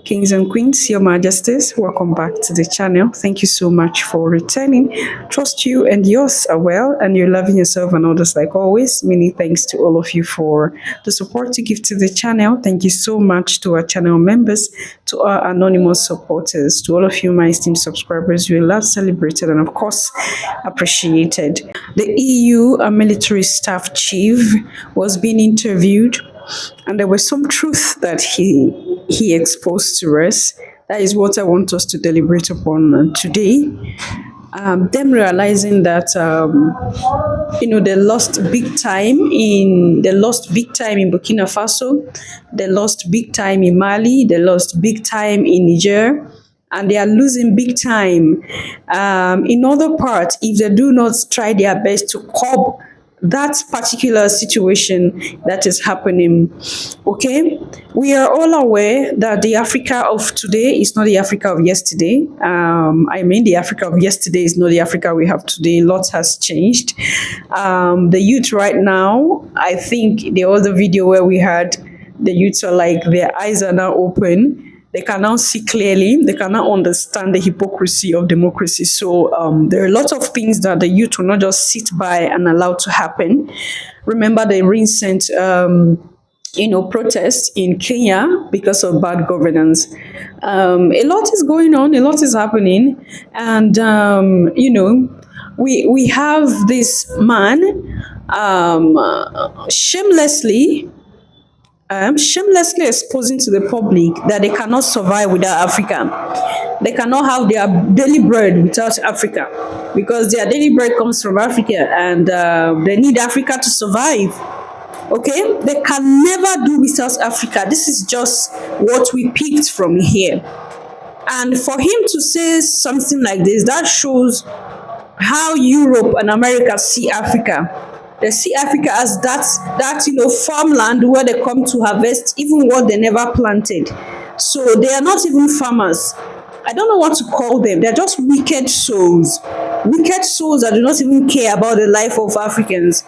Kings and Queens, Your Majesties, welcome back to the channel. Thank you so much for returning. Trust you and yours are well, and you're loving yourself and others like always. Many thanks to all of you for the support you give to the channel. Thank you so much to our channel members, to our anonymous supporters, to all of you, my esteemed subscribers. You are loved, celebrated, and of course, appreciated. The EU military staff chief was being interviewed, and there was some truth that he exposed to us. That is what I want us to deliberate upon today. Them realizing that they lost big time in Burkina Faso, they lost big time in Mali, they lost big time in Niger, and they are losing big time in other parts if they do not try their best to curb that particular situation that is happening. Okay, we are all aware that the Africa of today is not the Africa of yesterday. The Africa of yesterday is not the Africa we have today. Lots has changed. The youth right now, I think the other video where we had the youths are like their eyes are now open. They can now see clearly. They can now understand the hypocrisy of democracy. So there are a lot of things that the youth will not just sit by and allow to happen. Remember the recent, protests in Kenya because of bad governance. A lot is going on. A lot is happening, and we have this man shamelessly exposing to the public that they cannot survive without Africa. They cannot have their daily bread without Africa, because their daily bread comes from Africa, and they need Africa to survive. Okay? They can never do without Africa. This is just what we picked from here. And for him to say something like this, that shows how Europe and America see Africa. They see Africa as that farmland where they come to harvest even what they never planted. So they are not even farmers. I don't know what to call them. They're just wicked souls. Wicked souls that do not even care about the life of Africans.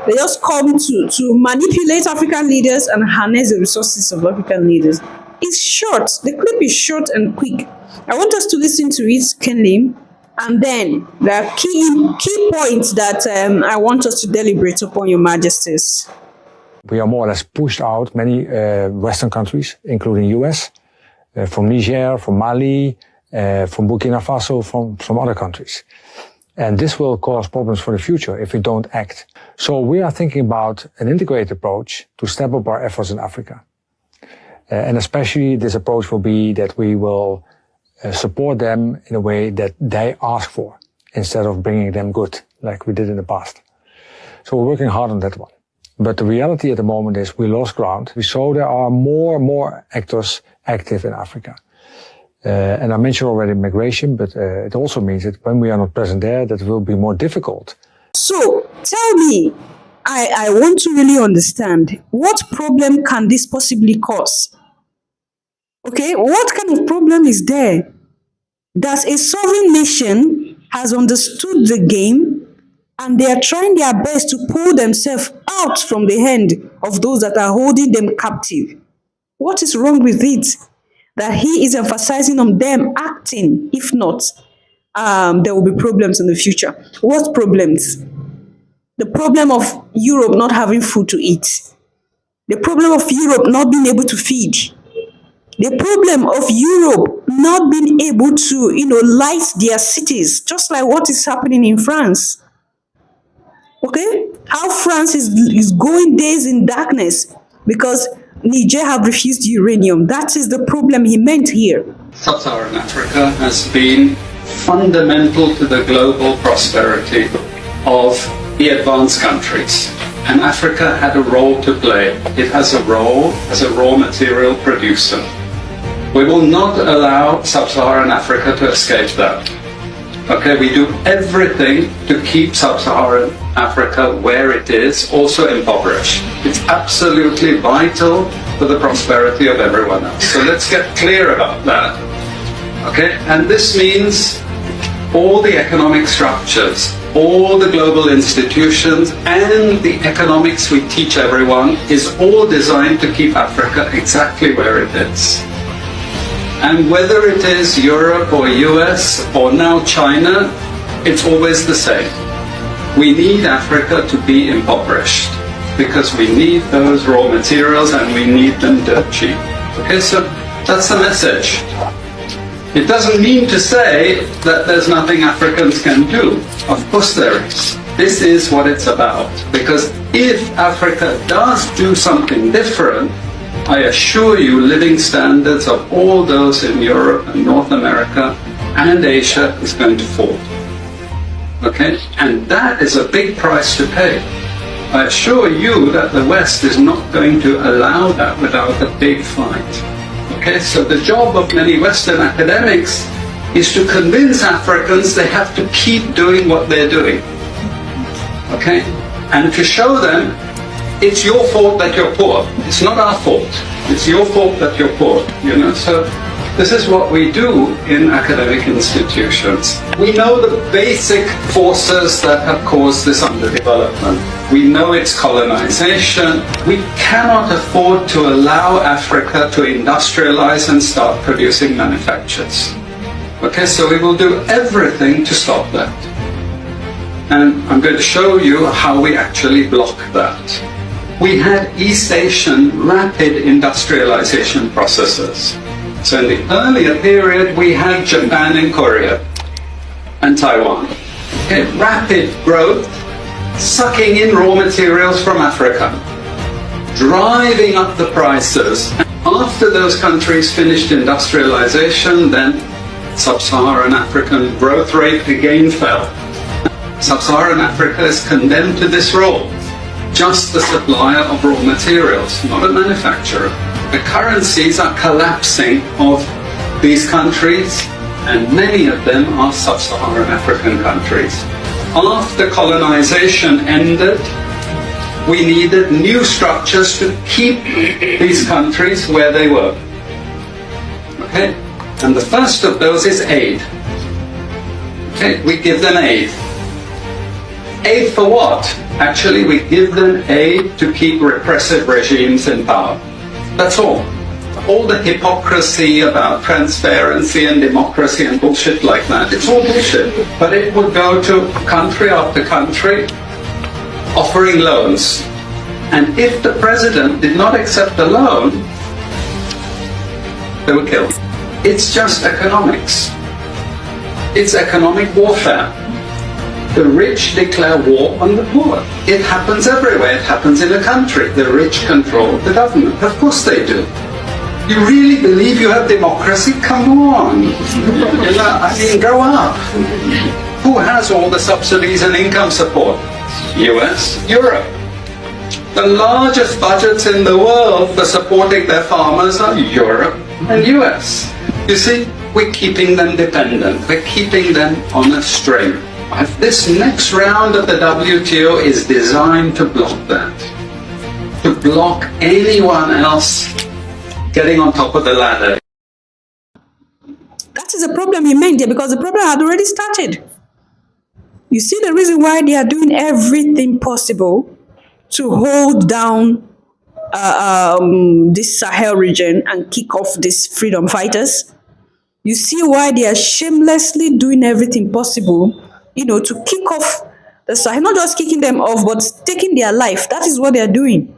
They just come to manipulate African leaders and harness the resources of African leaders. It's short. The clip is short and quick. I want us to listen to it keenly. And then there are key points that I want us to deliberate upon, Your Majesties. We are more or less pushed out many Western countries, including US, from Niger, from Mali, from Burkina Faso, from other countries. And this will cause problems for the future if we don't act. So we are thinking about an integrated approach to step up our efforts in Africa. And especially this approach will be that we will support them in a way that they ask for, instead of bringing them good, like we did in the past. So we're working hard on that one. But the reality at the moment is we lost ground. We saw there are more and more actors active in Africa. And I mentioned already migration, but it also means that when we are not present there, that will be more difficult. So tell me, I want to really understand, what problem can this possibly cause? Okay, what kind of problem is there? That a sovereign nation has understood the game and they are trying their best to pull themselves out from the hand of those that are holding them captive. What is wrong with it? That he is emphasizing on them acting. If not, there will be problems in the future. What problems? The problem of Europe not having food to eat. The problem of Europe not being able to feed. The problem of Europe not being able to, light their cities, just like what is happening in France. Okay? How France is going days in darkness because Niger have refused uranium. That is the problem he meant here. Sub-Saharan Africa has been fundamental to the global prosperity of the advanced countries. And Africa had a role to play. It has a role as a raw material producer. We will not allow Sub-Saharan Africa to escape that. Okay, we do everything to keep Sub-Saharan Africa where it is, also impoverished. It's absolutely vital for the prosperity of everyone else. So let's get clear about that. Okay, and this means all the economic structures, all the global institutions, and the economics we teach everyone is all designed to keep Africa exactly where it is. And whether it is Europe or US or now China, it's always the same. We need Africa to be impoverished because we need those raw materials and we need them dirt cheap. Okay, so that's the message. It doesn't mean to say that there's nothing Africans can do. Of course there is. This is what it's about. Because if Africa does do something different, I assure you living standards of all those in Europe and North America and Asia is going to fall. Okay? And that is a big price to pay. I assure you that the West is not going to allow that without a big fight. Okay, so the job of many Western academics is to convince Africans they have to keep doing what they're doing. Okay, and to show them it's your fault that you're poor. It's not our fault. It's your fault that you're poor. You know, so this is what we do in academic institutions. We know the basic forces that have caused this underdevelopment. We know it's colonization. We cannot afford to allow Africa to industrialize and start producing manufactures. Okay, so we will do everything to stop that. And I'm going to show you how we actually block that. We had East Asian rapid industrialization processes. So in the earlier period, we had Japan and Korea and Taiwan. Okay, rapid growth, sucking in raw materials from Africa, driving up the prices. After those countries finished industrialization, then sub-Saharan African growth rate again fell. Sub-Saharan Africa is condemned to this role, just the supplier of raw materials, not a manufacturer. The currencies are collapsing of these countries, and many of them are sub-Saharan African countries. After colonization ended, we needed new structures to keep these countries where they were. Okay? And the first of those is aid. Okay? We give them aid. Aid for what? Actually, we give them aid to keep repressive regimes in power. That's all. All the hypocrisy about transparency and democracy and bullshit like that, it's all bullshit. But it would go to country after country offering loans. And if the president did not accept the loan, they were killed. It's just economics. It's economic warfare. The rich declare war on the poor. It happens everywhere. It happens in a country. The rich control the government. Of course they do. You really believe you have democracy? Come on. You know, I mean, grow up. Who has all the subsidies and income support? US, Europe. The largest budgets in the world for supporting their farmers are Europe and US. You see, we're keeping them dependent. We're keeping them on a string. This next round of the WTO is designed to block that. To block anyone else getting on top of the ladder. That is a problem he meant there, because the problem had already started. You see the reason why they are doing everything possible to hold down this Sahel region and kick off these freedom fighters? You see why they are shamelessly doing everything possible, you know, to kick off the Sahel, not just kicking them off, but taking their life. That is what they are doing.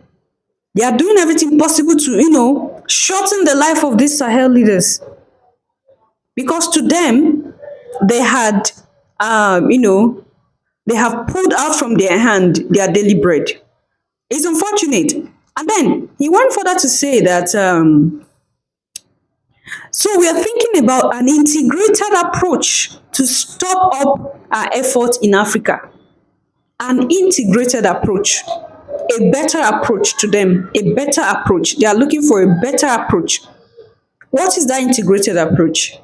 They are doing everything possible to, you know, shorten the life of these Sahel leaders. Because to them, they had, you know, they have pulled out from their hand their daily bread. It's unfortunate. And then he went further to say that, so we are thinking about an integrated approach to stop up our efforts in Africa. An integrated approach, a better approach to them, a better approach. They are looking for a better approach. What is that integrated approach?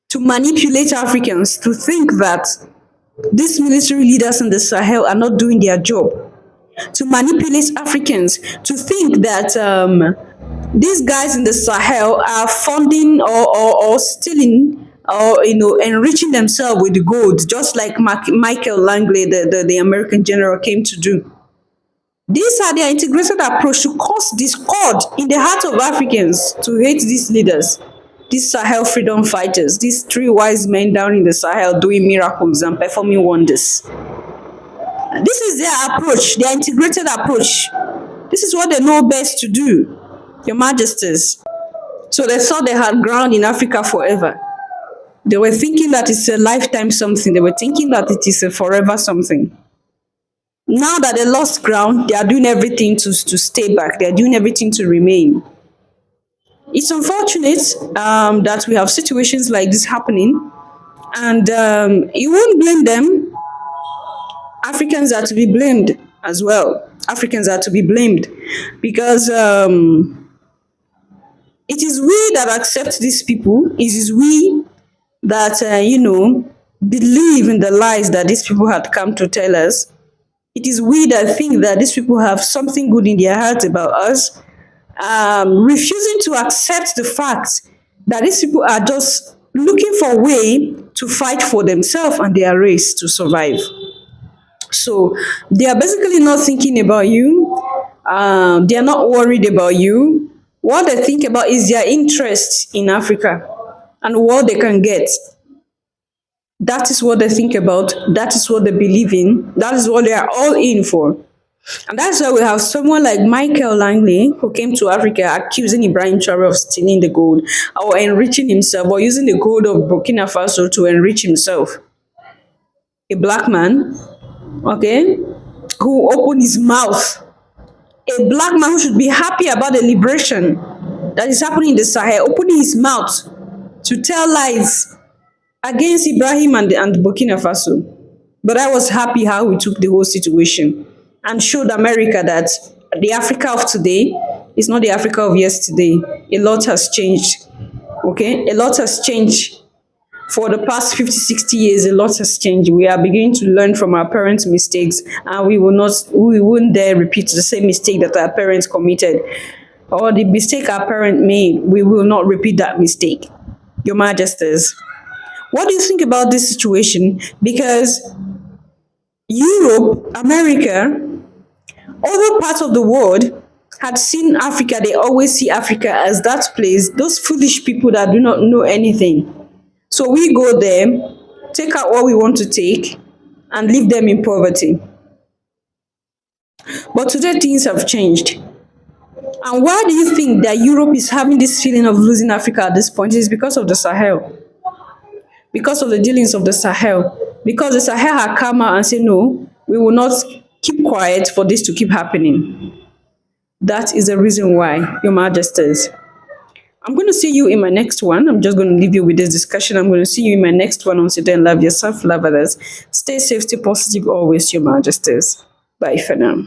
To manipulate Africans to think that these military leaders in the Sahel are not doing their job. To manipulate Africans to think that these guys in the Sahel are funding or stealing or, you know, enriching themselves with gold, just like Michael Langley, the American general, came to do. These are their integrated approach to cause discord in the heart of Africans to hate these leaders. these Sahel freedom fighters, these three wise men down in the Sahel doing miracles and performing wonders. This is their approach, their integrated approach. This is what they know best to do, Your Majesties. So they thought they had ground in Africa forever. They were thinking that it's a lifetime something. They were thinking that it is a forever something. Now that they lost ground, they are doing everything to stay back. They are doing everything to remain. It's unfortunate that we have situations like this happening, and you won't blame them. Africans are to be blamed as well. Africans are to be blamed because it is we that accept these people. It is we that, believe in the lies that these people had come to tell us. It is we that think that these people have something good in their hearts about us, refusing to accept the fact that these people are just looking for a way to fight for themselves and their race to survive. So they are basically not thinking about you. They are not worried about you. What they think about is their interest in Africa and what they can get. That is what they think about. That is what they believe in. That is what they are all in for. And that's why we have someone like Michael Langley, who came to Africa accusing Ibrahim Traore of stealing the gold or enriching himself, or using the gold of Burkina Faso to enrich himself. A black man, okay, who opened his mouth. A black man who should be happy about the liberation that is happening in the Sahel, opening his mouth to tell lies against Ibrahim and Burkina Faso. But I was happy how he took the whole situation and showed America that the Africa of today is not the Africa of yesterday. A lot has changed. Okay? A lot has changed. For the past 50, 60 years, a lot has changed. We are beginning to learn from our parents' mistakes, and we won't dare repeat the same mistake that our parents committed, or the mistake our parent made. We will not repeat that mistake. Your Majesties, what do you think about this situation? Because Europe, America, other parts of the world had seen Africa. They always see Africa as that place, those foolish people that do not know anything. So we go there, take out what we want to take, and leave them in poverty. But today things have changed. And why do you think that Europe is having this feeling of losing Africa at this point? It is because of the Sahel. Because of the dealings of the Sahel. Because the Sahel had come out and said, no, we will not keep quiet for this to keep happening. That is the reason why, Your Majesties. I'm going to see you in my next one. I'm just going to leave you with this discussion. I'm going to see you in my next one on Sit and Love Yourself, Love Others. Stay safe, stay positive always, Your Majesties. Bye for now.